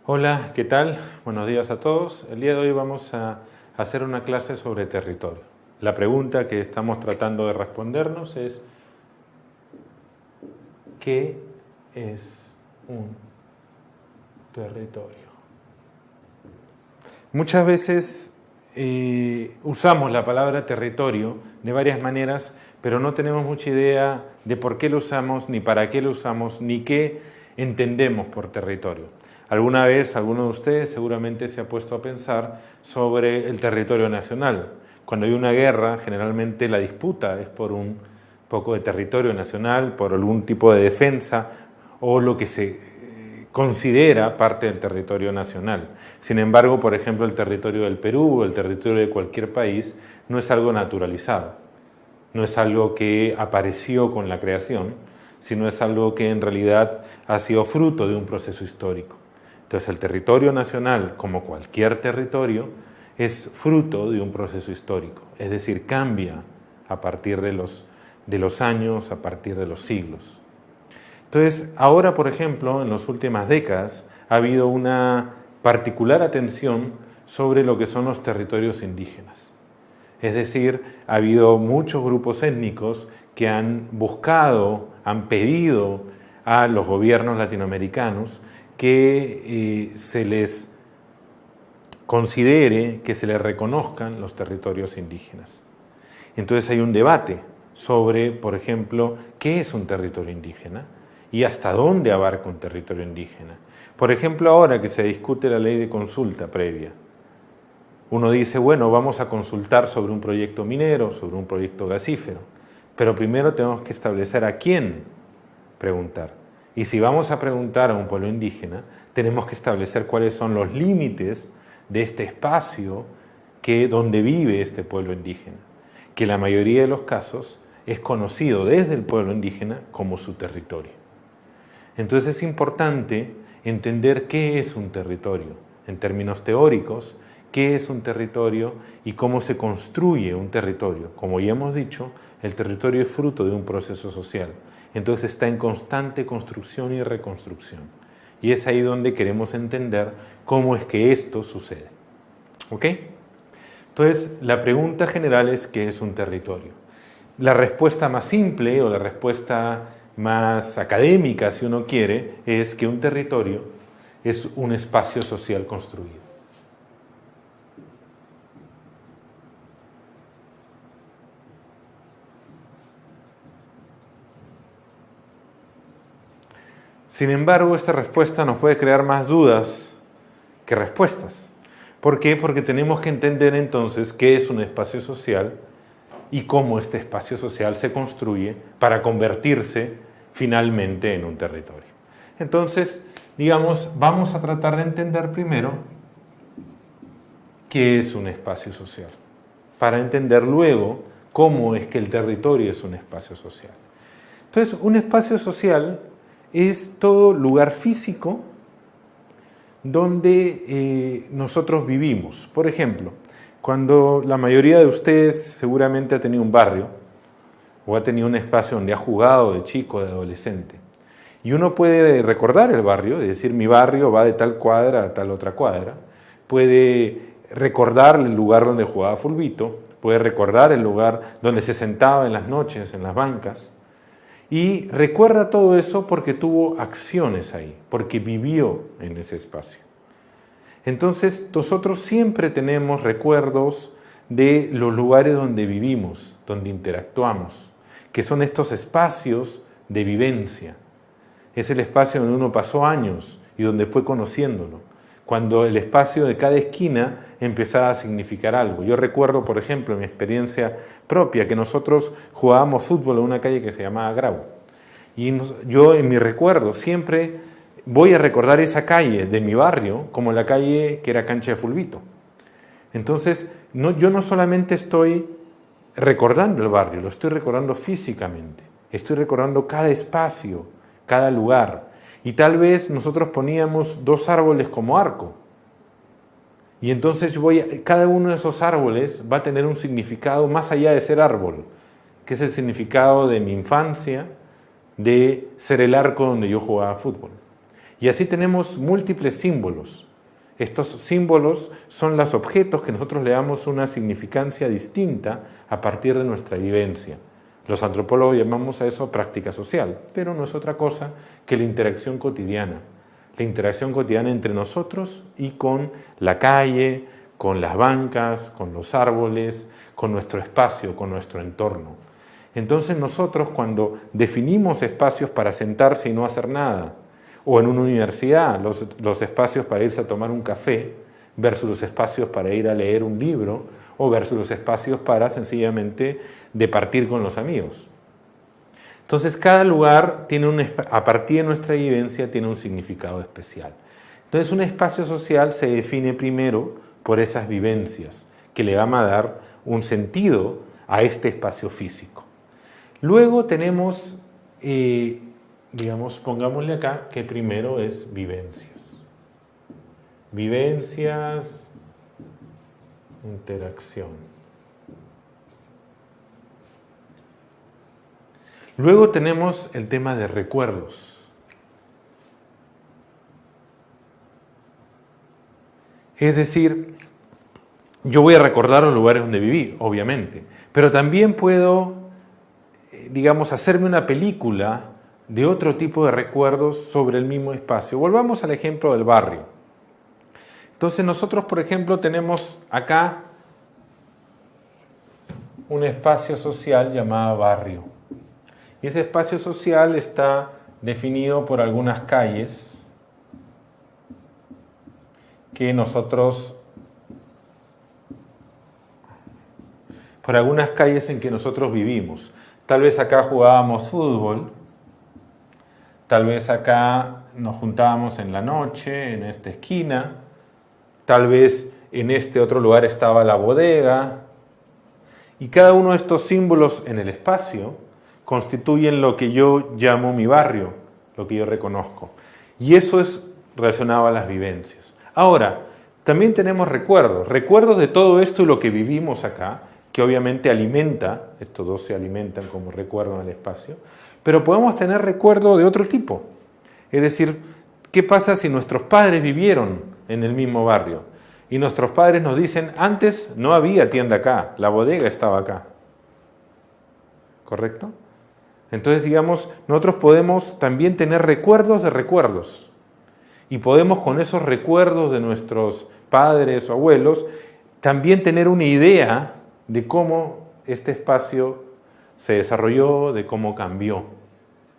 Hola, ¿qué tal? Buenos días a todos. El día de hoy vamos a hacer una clase sobre territorio. La pregunta que estamos tratando de respondernos es: ¿qué es un territorio? Muchas veces usamos la palabra territorio de varias maneras, pero no tenemos mucha idea de por qué lo usamos, ni para qué lo usamos, ni qué entendemos por territorio. Alguna vez, alguno de ustedes seguramente se ha puesto a pensar sobre el territorio nacional. Cuando hay una guerra, generalmente la disputa es por un poco de territorio nacional, por algún tipo de defensa o lo que se considera parte del territorio nacional. Sin embargo, por ejemplo, el territorio del Perú o el territorio de cualquier país no es algo naturalizado, no es algo que apareció con la creación, sino es algo que en realidad ha sido fruto de un proceso histórico. Entonces, el territorio nacional, como cualquier territorio, es fruto de un proceso histórico, es decir, cambia a partir de los años, a partir de los siglos. Entonces, ahora, por ejemplo, en las últimas décadas, ha habido una particular atención sobre lo que son los territorios indígenas. Es decir, ha habido muchos grupos étnicos que han buscado, han pedido a los gobiernos latinoamericanos que se les considere, que se les reconozcan los territorios indígenas. Entonces hay un debate sobre, por ejemplo, qué es un territorio indígena y hasta dónde abarca un territorio indígena. Por ejemplo, ahora que se discute la ley de consulta previa, uno dice, bueno, vamos a consultar sobre un proyecto minero, sobre un proyecto gasífero, pero primero tenemos que establecer a quién preguntar. Y si vamos a preguntar a un pueblo indígena, tenemos que establecer cuáles son los límites de este espacio donde vive este pueblo indígena, que en la mayoría de los casos es conocido desde el pueblo indígena como su territorio. Entonces es importante entender qué es un territorio, en términos teóricos, qué es un territorio y cómo se construye un territorio. Como ya hemos dicho, el territorio es fruto de un proceso social, entonces está en constante construcción y reconstrucción. Y es ahí donde queremos entender cómo es que esto sucede. ¿Ok? Entonces, la pregunta general es ¿qué es un territorio? La respuesta más simple o la respuesta más académica, si uno quiere, es que un territorio es un espacio social construido. Sin embargo, esta respuesta nos puede crear más dudas que respuestas. ¿Por qué? Porque tenemos que entender entonces qué es un espacio social y cómo este espacio social se construye para convertirse finalmente en un territorio. Entonces, digamos, vamos a tratar de entender primero qué es un espacio social, para entender luego cómo es que el territorio es un espacio social. Entonces, un espacio social es todo lugar físico donde nosotros vivimos. Por ejemplo, cuando la mayoría de ustedes seguramente ha tenido un barrio o ha tenido un espacio donde ha jugado de chico, de adolescente, y uno puede recordar el barrio, es decir, mi barrio va de tal cuadra a tal otra cuadra, puede recordar el lugar donde jugaba fulbito, puede recordar el lugar donde se sentaba en las noches en las bancas, y recuerda todo eso porque tuvo acciones ahí, porque vivió en ese espacio. Entonces, nosotros siempre tenemos recuerdos de los lugares donde vivimos, donde interactuamos, que son estos espacios de vivencia. Es el espacio donde uno pasó años y donde fue conociéndolo, cuando el espacio de cada esquina empezaba a significar algo. Yo recuerdo, por ejemplo, en mi experiencia propia, que nosotros jugábamos fútbol en una calle que se llamaba Grau. Y yo en mi recuerdo siempre voy a recordar esa calle de mi barrio como la calle que era cancha de fulbito. Entonces, yo no solamente estoy recordando el barrio, lo estoy recordando físicamente. Estoy recordando cada espacio, cada lugar. Y tal vez nosotros poníamos 2 árboles como arco. Y entonces cada uno de esos árboles va a tener un significado más allá de ser árbol, que es el significado de mi infancia, de ser el arco donde yo jugaba fútbol. Y así tenemos múltiples símbolos. Estos símbolos son los objetos que nosotros le damos una significancia distinta a partir de nuestra vivencia. Los antropólogos llamamos a eso práctica social, pero no es otra cosa que la interacción cotidiana entre nosotros y con la calle, con las bancas, con los árboles, con nuestro espacio, con nuestro entorno. Entonces nosotros cuando definimos espacios para sentarse y no hacer nada, o en una universidad, los espacios para irse a tomar un café, versus los espacios para ir a leer un libro, o versus los espacios para sencillamente departir con los amigos. Entonces cada lugar tiene a partir de nuestra vivencia tiene un significado especial. Entonces un espacio social se define primero por esas vivencias que le van a dar un sentido a este espacio físico. Luego tenemos, digamos, pongámosle acá que primero es vivencias. Vivencias, interacción. Luego tenemos el tema de recuerdos. Es decir, yo voy a recordar los lugares donde viví, obviamente, pero también puedo, digamos, hacerme una película de otro tipo de recuerdos sobre el mismo espacio. Volvamos al ejemplo del barrio. Entonces nosotros, por ejemplo, tenemos acá un espacio social llamado barrio. Y ese espacio social está definido por algunas calles que por algunas calles en que nosotros vivimos. Tal vez acá jugábamos fútbol, tal vez acá nos juntábamos en la noche, en esta esquina, tal vez en este otro lugar estaba la bodega, y cada uno de estos símbolos en el espacio constituyen lo que yo llamo mi barrio, lo que yo reconozco. Y eso es relacionado a las vivencias. Ahora, también tenemos recuerdos de todo esto y lo que vivimos acá, que obviamente alimenta, estos dos se alimentan como recuerdo en el espacio, pero podemos tener recuerdo de otro tipo. Es decir, ¿qué pasa si nuestros padres vivieron en el mismo barrio? Y nuestros padres nos dicen, antes no había tienda acá, la bodega estaba acá. ¿Correcto? Entonces, digamos, nosotros podemos también tener recuerdos de recuerdos. Y podemos con esos recuerdos de nuestros padres o abuelos también tener una idea de cómo este espacio se desarrolló, de cómo cambió.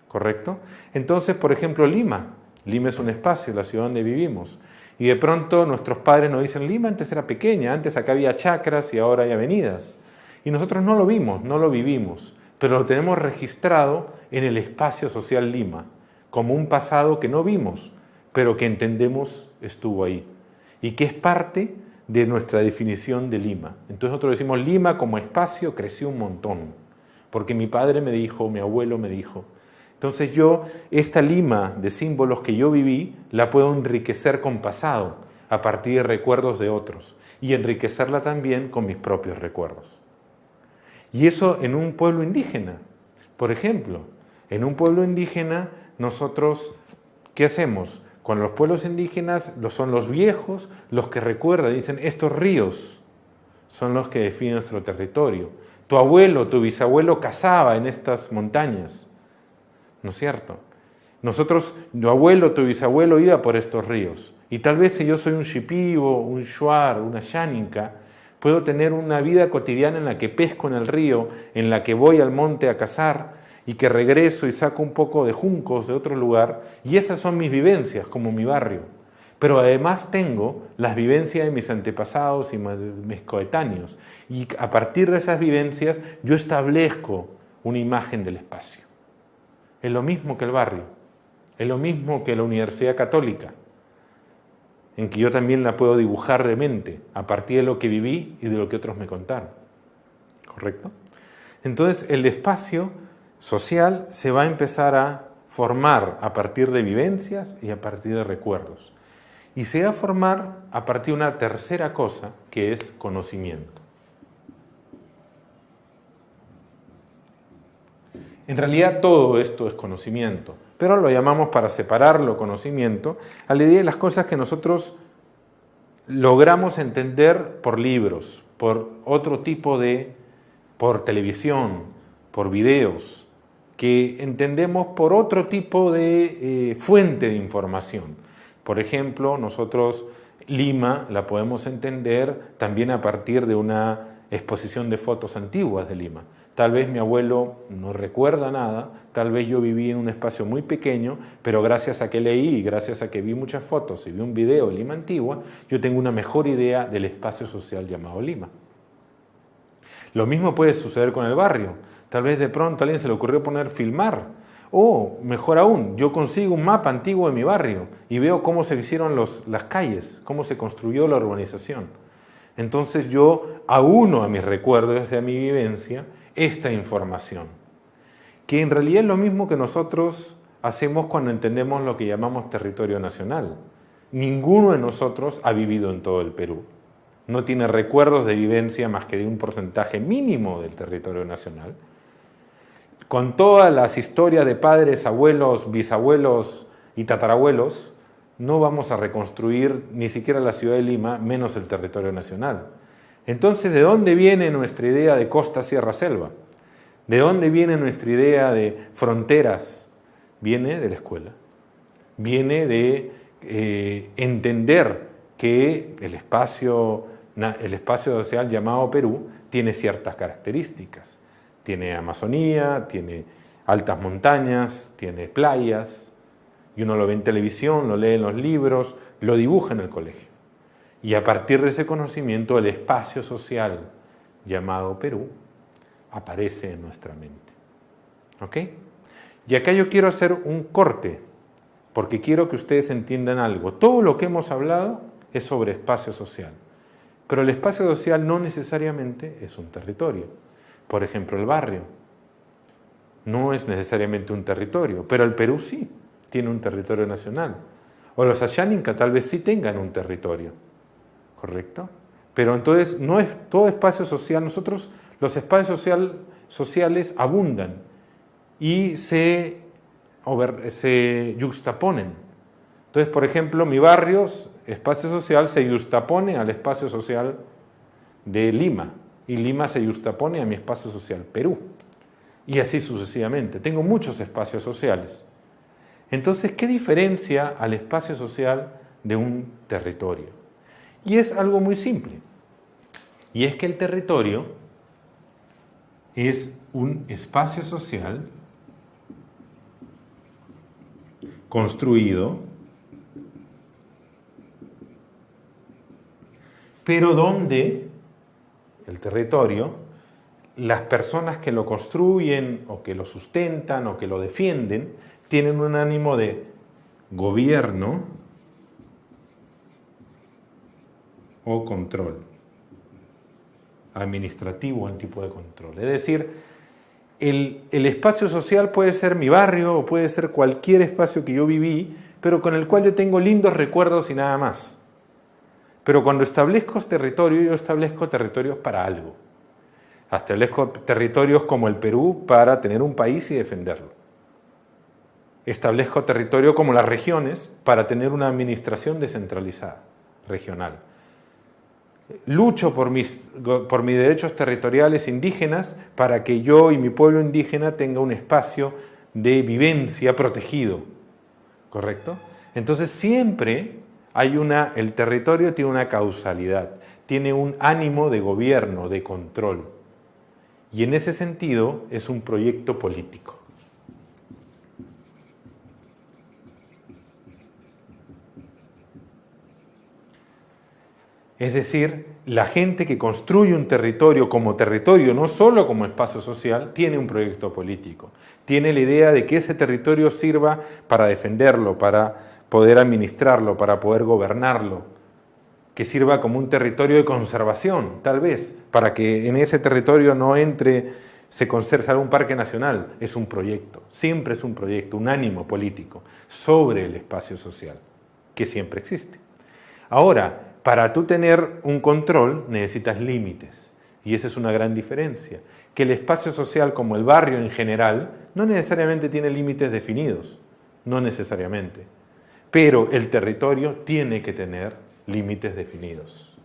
¿Correcto? Entonces, por ejemplo, Lima. Lima es un espacio, la ciudad donde vivimos. Y de pronto nuestros padres nos dicen, Lima antes era pequeña, antes acá había chacras y ahora hay avenidas. Y nosotros no lo vimos, no lo vivimos, pero lo tenemos registrado en el espacio social Lima, como un pasado que no vimos, pero que entendemos estuvo ahí. Y que es parte de nuestra definición de Lima. Entonces nosotros decimos, Lima como espacio creció un montón, porque mi padre me dijo, mi abuelo me dijo. Entonces yo, esta Lima de símbolos que yo viví, la puedo enriquecer con pasado, a partir de recuerdos de otros, y enriquecerla también con mis propios recuerdos. Y eso en un pueblo indígena. Por ejemplo, en un pueblo indígena, nosotros, ¿qué hacemos? Con los pueblos indígenas son los viejos los que recuerdan, dicen, estos ríos son los que definen nuestro territorio. Tu abuelo, tu bisabuelo cazaba en estas montañas. ¿No es cierto? Nosotros, tu abuelo, tu bisabuelo iba por estos ríos. Y tal vez si yo soy un shipibo, un shuar, una xáninca, puedo tener una vida cotidiana en la que pesco en el río, en la que voy al monte a cazar y que regreso y saco un poco de juncos de otro lugar. Y esas son mis vivencias, como mi barrio. Pero además tengo las vivencias de mis antepasados y mis coetáneos. Y a partir de esas vivencias yo establezco una imagen del espacio. Es lo mismo que el barrio, es lo mismo que la Universidad Católica, en que yo también la puedo dibujar de mente, a partir de lo que viví y de lo que otros me contaron. ¿Correcto? Entonces el espacio social se va a empezar a formar a partir de vivencias y a partir de recuerdos. Y se va a formar a partir de una tercera cosa, que es conocimiento. En realidad todo esto es conocimiento, pero lo llamamos para separarlo conocimiento a la idea de las cosas que nosotros logramos entender por libros, por otro tipo de, por televisión, por videos, que entendemos por otro tipo de fuente de información. Por ejemplo, nosotros Lima la podemos entender también a partir de una exposición de fotos antiguas de Lima. Tal vez mi abuelo no recuerda nada, tal vez yo viví en un espacio muy pequeño, pero gracias a que leí y gracias a que vi muchas fotos y vi un video de Lima antigua, yo tengo una mejor idea del espacio social llamado Lima. Lo mismo puede suceder con el barrio. Tal vez de pronto a alguien se le ocurrió poner filmar. O, mejor aún, yo consigo un mapa antiguo de mi barrio y veo cómo se hicieron las calles, cómo se construyó la urbanización. Entonces yo auno a mis recuerdos y a mi vivencia esta información, que en realidad es lo mismo que nosotros hacemos cuando entendemos lo que llamamos territorio nacional. Ninguno de nosotros ha vivido en todo el Perú. No tiene recuerdos de vivencia más que de un porcentaje mínimo del territorio nacional. Con todas las historias de padres, abuelos, bisabuelos y tatarabuelos, no vamos a reconstruir ni siquiera la ciudad de Lima, menos el territorio nacional. Entonces, ¿de dónde viene nuestra idea de costa, sierra, selva? ¿De dónde viene nuestra idea de fronteras? Viene de la escuela. Viene de entender que el espacio social llamado Perú tiene ciertas características. Tiene Amazonía, tiene altas montañas, tiene playas, y uno lo ve en televisión, lo lee en los libros, lo dibuja en el colegio. Y a partir de ese conocimiento, el espacio social llamado Perú aparece en nuestra mente. ¿Ok? Y acá yo quiero hacer un corte, porque quiero que ustedes entiendan algo. Todo lo que hemos hablado es sobre espacio social, pero el espacio social no necesariamente es un territorio. Por ejemplo, el barrio no es necesariamente un territorio, pero el Perú sí tiene un territorio nacional. O los Ashaninka tal vez sí tengan un territorio, ¿correcto? Pero entonces no es todo espacio social. Nosotros, los espacios sociales abundan y se yuxtaponen. Entonces, por ejemplo, mi barrio, espacio social, se yuxtapone al espacio social de Lima, y Lima se yuxtapone a mi espacio social Perú, y así sucesivamente. Tengo muchos espacios sociales. Entonces, ¿qué diferencia al espacio social de un territorio? Y es algo muy simple, y es que el territorio es un espacio social construido, pero donde el territorio, las personas que lo construyen o que lo sustentan o que lo defienden, tienen un ánimo de gobierno o control, administrativo, un tipo de control. Es decir, el espacio social puede ser mi barrio o puede ser cualquier espacio que yo viví, pero con el cual yo tengo lindos recuerdos y nada más. Pero cuando establezco territorio, yo establezco territorios para algo. Establezco territorios como el Perú para tener un país y defenderlo. Establezco territorio como las regiones para tener una administración descentralizada, regional. Lucho por mis derechos territoriales indígenas para que yo y mi pueblo indígena tenga un espacio de vivencia protegido. ¿Correcto? Entonces siempre el territorio tiene una causalidad, tiene un ánimo de gobierno, de control. Y en ese sentido es un proyecto político. Es decir, la gente que construye un territorio como territorio, no solo como espacio social, tiene un proyecto político. Tiene la idea de que ese territorio sirva para defenderlo, para poder administrarlo, para poder gobernarlo, que sirva como un territorio de conservación, tal vez, para que en ese territorio no se conserve un parque nacional. Es un proyecto, siempre es un proyecto, un ánimo político sobre el espacio social, que siempre existe. Ahora, para tú tener un control necesitas límites, y esa es una gran diferencia. que el espacio social, como el barrio en general, no necesariamente tiene límites definidos, no necesariamente, pero el territorio tiene que tener límites definidos.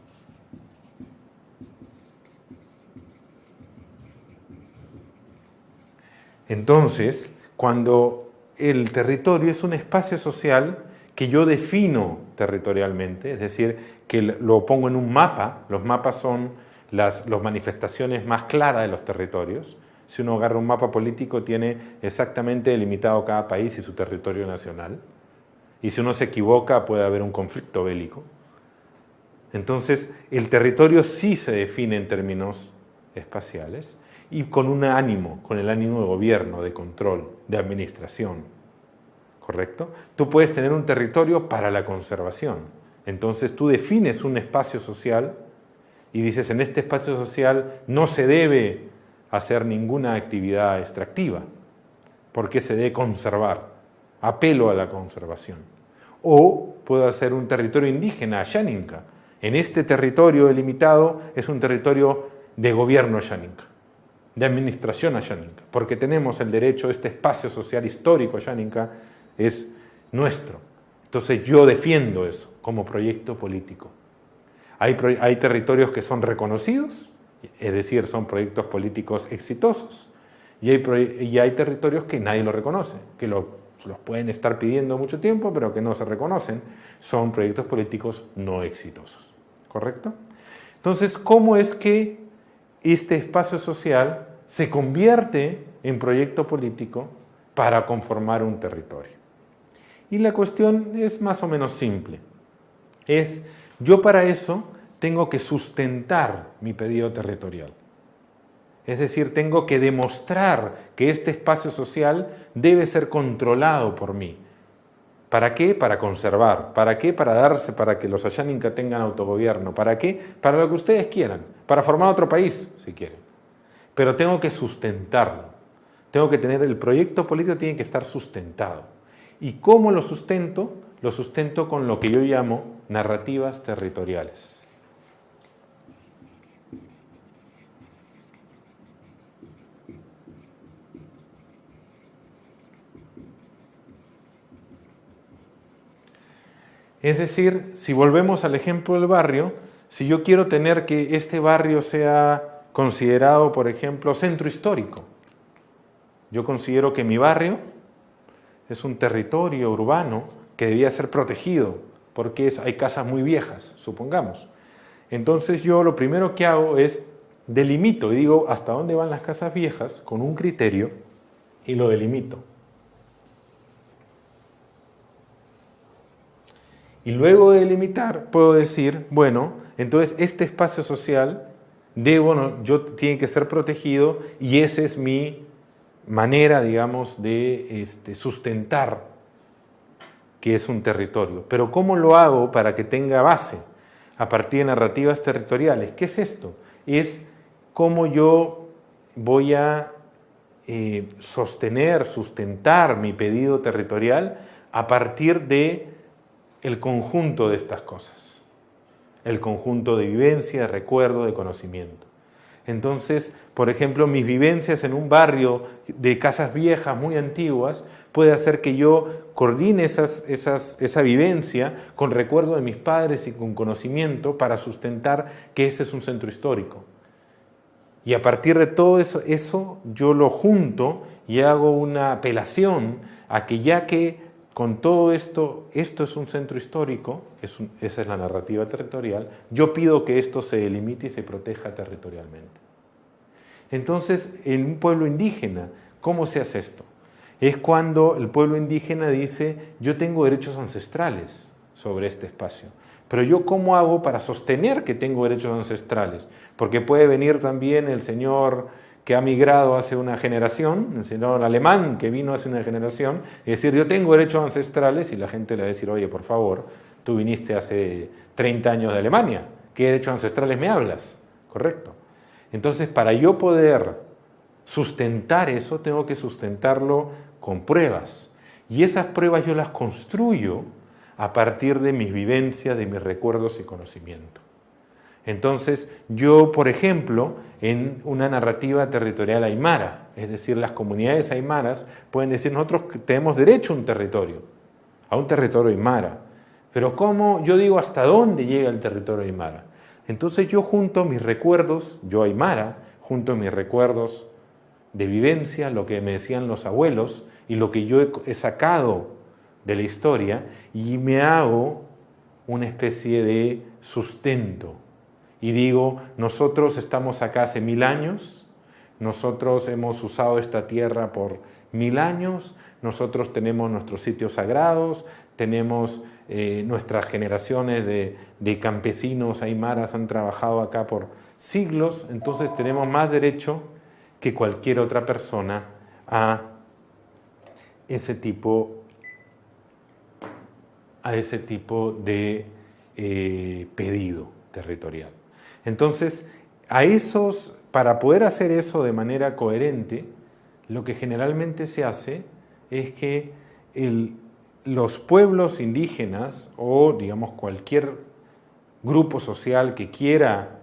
Entonces, cuando el territorio es un espacio social que yo defino territorialmente, es decir, que lo pongo en un mapa, los mapas son las manifestaciones más claras de los territorios. Si uno agarra un mapa político, tiene exactamente delimitado cada país y su territorio nacional. Y si uno se equivoca, puede haber un conflicto bélico. Entonces, el territorio sí se define en términos espaciales y con un ánimo, con el ánimo de gobierno, de control, de administración. ¿Correcto? Tú puedes tener un territorio para la conservación. Entonces, tú defines un espacio social y dices, en este espacio social no se debe hacer ninguna actividad extractiva, porque se debe conservar. Apelo a la conservación. O puedo hacer un territorio indígena, Xaninca. En este territorio delimitado es un territorio de gobierno Xaninca, de administración Xaninca, porque tenemos el derecho, este espacio social histórico Xaninca es nuestro. Entonces yo defiendo eso como proyecto político. Hay territorios que son reconocidos, es decir, son proyectos políticos exitosos, y hay territorios que nadie lo reconoce, que los pueden estar pidiendo mucho tiempo, pero que no se reconocen, son proyectos políticos no exitosos. ¿Correcto? Entonces, ¿cómo es que este espacio social se convierte en proyecto político para conformar un territorio? Y la cuestión es más o menos simple. Yo para eso tengo que sustentar mi pedido territorial. Es decir, tengo que demostrar que este espacio social debe ser controlado por mí. ¿Para qué? Para conservar. ¿Para qué? Para que los Xaninca tengan autogobierno. ¿Para qué? Para lo que ustedes quieran. Para formar otro país, si quieren. Pero tengo que sustentarlo. Tengo que tener, el proyecto político tiene que estar sustentado. ¿Y cómo lo sustento? Lo sustento con lo que yo llamo narrativas territoriales. Es decir, si volvemos al ejemplo del barrio, si yo quiero tener que este barrio sea considerado, por ejemplo, centro histórico, yo considero que mi barrio es un territorio urbano que debía ser protegido, porque hay casas muy viejas, supongamos. Entonces yo lo primero que hago es delimito y digo hasta dónde van las casas viejas con un criterio y lo delimito. Y luego de delimitar puedo decir, bueno, entonces este espacio social tiene que ser protegido y esa es mi manera, digamos, de sustentar que es un territorio. Pero ¿cómo lo hago para que tenga base? A partir de narrativas territoriales. ¿Qué es esto? Es cómo yo voy a sustentar mi pedido territorial a partir de el conjunto de estas cosas, el conjunto de vivencia, de recuerdo, de conocimiento. Entonces, por ejemplo, mis vivencias en un barrio de casas viejas, muy antiguas, puede hacer que yo coordine esa vivencia con recuerdo de mis padres y con conocimiento para sustentar que ese es un centro histórico. Y a partir de todo eso yo lo junto y hago una apelación a que ya que con todo esto es un centro histórico, esa es la narrativa territorial, yo pido que esto se delimite y se proteja territorialmente. Entonces, en un pueblo indígena, ¿cómo se hace esto? Es cuando el pueblo indígena dice, yo tengo derechos ancestrales sobre este espacio, pero yo ¿cómo hago para sostener que tengo derechos ancestrales? Porque puede venir también el señor que ha migrado hace una generación, el señor alemán que vino hace una generación, y decir, yo tengo derechos ancestrales, y la gente le va a decir, oye, por favor, tú viniste hace 30 años de Alemania, ¿qué derechos ancestrales me hablas? ¿Correcto? Entonces, para yo poder sustentar eso, tengo que sustentarlo con pruebas, y esas pruebas yo las construyo a partir de mis vivencias, de mis recuerdos y conocimiento. Entonces, yo, por ejemplo, en una narrativa territorial aymara, es decir, las comunidades aymaras pueden decir, nosotros tenemos derecho a un territorio aymara, pero ¿cómo? Yo digo, ¿hasta dónde llega el territorio aymara? Entonces yo junto mis recuerdos, yo aymara, junto mis recuerdos de vivencia, lo que me decían los abuelos y lo que yo he sacado de la historia, y me hago una especie de sustento. Y digo, nosotros estamos acá hace 1000 años, nosotros hemos usado esta tierra por 1000 años, nosotros tenemos nuestros sitios sagrados, tenemos nuestras generaciones de campesinos aymaras han trabajado acá por siglos, entonces tenemos más derecho que cualquier otra persona a ese tipo de pedido territorial. Entonces, para poder hacer eso de manera coherente, lo que generalmente se hace es que los pueblos indígenas o, digamos, cualquier grupo social que quiera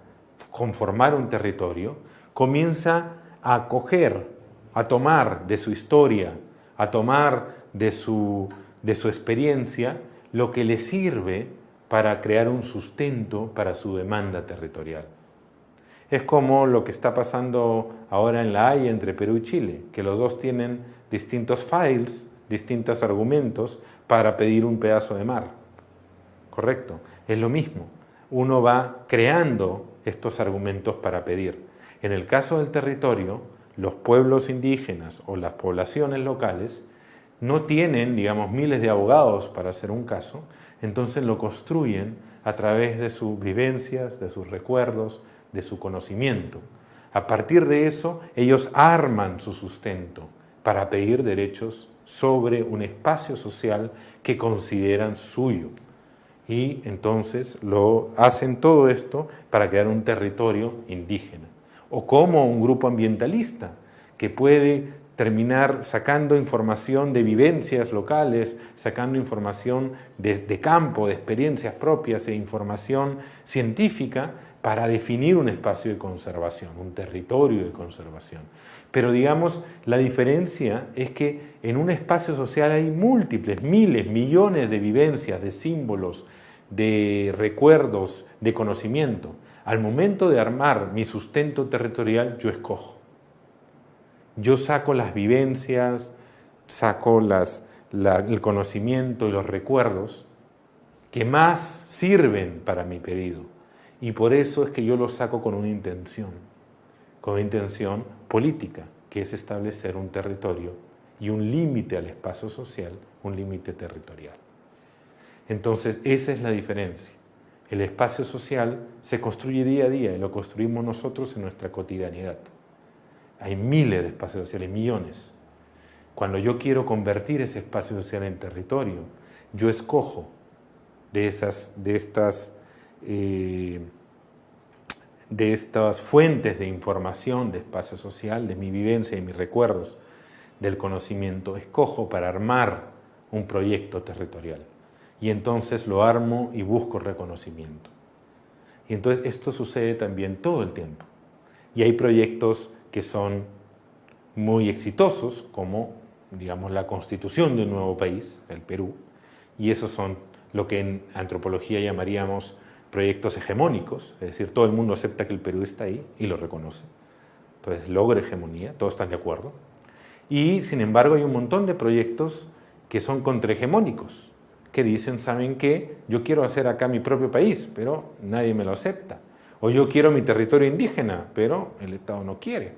conformar un territorio, comienza a acoger, a tomar de su historia, a tomar de su experiencia lo que le sirve para crear un sustento para su demanda territorial. Es como lo que está pasando ahora en La Haya entre Perú y Chile, que los dos tienen distintos files, distintos argumentos para pedir un pedazo de mar. ¿Correcto? Es lo mismo. Uno va creando estos argumentos para pedir. En el caso del territorio, los pueblos indígenas o las poblaciones locales no tienen, digamos, miles de abogados para hacer un caso, entonces lo construyen a través de sus vivencias, de sus recuerdos, de su conocimiento. A partir de eso, ellos arman su sustento para pedir derechos sobre un espacio social que consideran suyo. Y entonces lo hacen todo esto para crear un territorio indígena. O como un grupo ambientalista que puede terminar sacando información de vivencias locales, sacando información de campo, de experiencias propias e información científica para definir un espacio de conservación, un territorio de conservación. Pero digamos, la diferencia es que en un espacio social hay múltiples, miles, millones de vivencias, de símbolos, de recuerdos, de conocimiento. Al momento de armar mi sustento territorial, yo escojo. Yo saco las vivencias, saco el conocimiento y los recuerdos que más sirven para mi pedido. Y por eso es que yo los saco con una intención política, que es establecer un territorio y un límite al espacio social, un límite territorial. Entonces, esa es la diferencia. El espacio social se construye día a día y lo construimos nosotros en nuestra cotidianidad. Hay miles de espacios sociales, millones. Cuando yo quiero convertir ese espacio social en territorio, yo escojo de estas fuentes de información, de espacio social, de mi vivencia y mis recuerdos, del conocimiento, escojo para armar un proyecto territorial. Y entonces lo armo y busco reconocimiento. Y entonces esto sucede también todo el tiempo. Y hay proyectos que son muy exitosos, como, digamos, la constitución de un nuevo país, el Perú, y esos son lo que en antropología llamaríamos proyectos hegemónicos, es decir, todo el mundo acepta que el Perú está ahí y lo reconoce. Entonces logra hegemonía, todos están de acuerdo. Y sin embargo hay un montón de proyectos que son contrahegemónicos, que dicen, ¿saben qué? Yo quiero hacer acá mi propio país, pero nadie me lo acepta. O yo quiero mi territorio indígena, pero el Estado no quiere.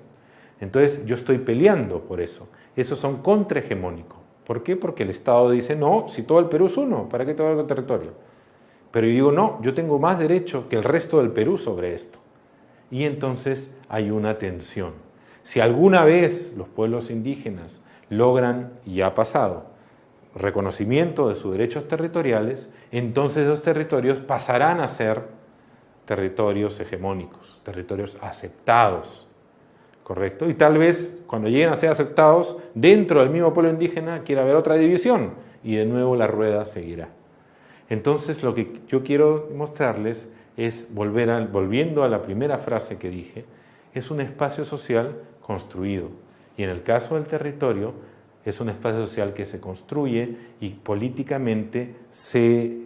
Entonces yo estoy peleando por eso. Esos son contrahegemónicos. ¿Por qué? Porque el Estado dice, no, si todo el Perú es uno, ¿para qué todo el territorio? Pero yo digo, no, yo tengo más derecho que el resto del Perú sobre esto. Y entonces hay una tensión. Si alguna vez los pueblos indígenas logran, y ya ha pasado, reconocimiento de sus derechos territoriales, entonces esos territorios pasarán a ser territorios hegemónicos, territorios aceptados, ¿correcto? Y tal vez cuando lleguen a ser aceptados, dentro del mismo pueblo indígena quiera haber otra división y de nuevo la rueda seguirá. Entonces lo que yo quiero mostrarles es volviendo a la primera frase que dije, es un espacio social construido. Y en el caso del territorio, es un espacio social que se construye y políticamente se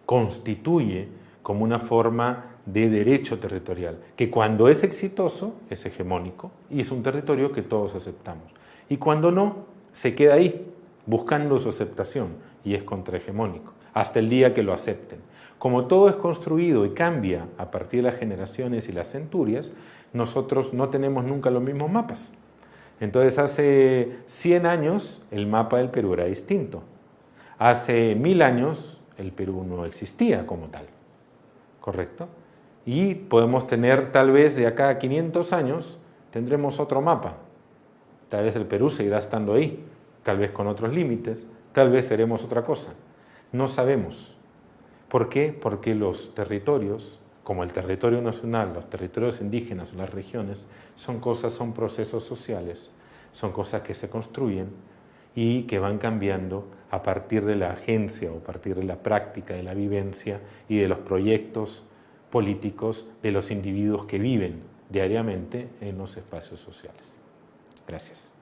constituye como una forma de derecho territorial, que cuando es exitoso es hegemónico y es un territorio que todos aceptamos. Y cuando no, se queda ahí, buscando su aceptación y es contrahegemónico, hasta el día que lo acepten. Como todo es construido y cambia a partir de las generaciones y las centurias, nosotros no tenemos nunca los mismos mapas. Entonces hace 100 años el mapa del Perú era distinto. Hace 1000 años el Perú no existía como tal, ¿correcto? Y podemos tener tal vez de acá a 500 años tendremos otro mapa. Tal vez el Perú seguirá estando ahí, tal vez con otros límites, tal vez seremos otra cosa. No sabemos. ¿Por qué? Porque los territorios, como el territorio nacional, los territorios indígenas o las regiones, son procesos sociales, son cosas que se construyen y que van cambiando a partir de la agencia o a partir de la práctica, de la vivencia y de los proyectos políticos de los individuos que viven diariamente en los espacios sociales. Gracias.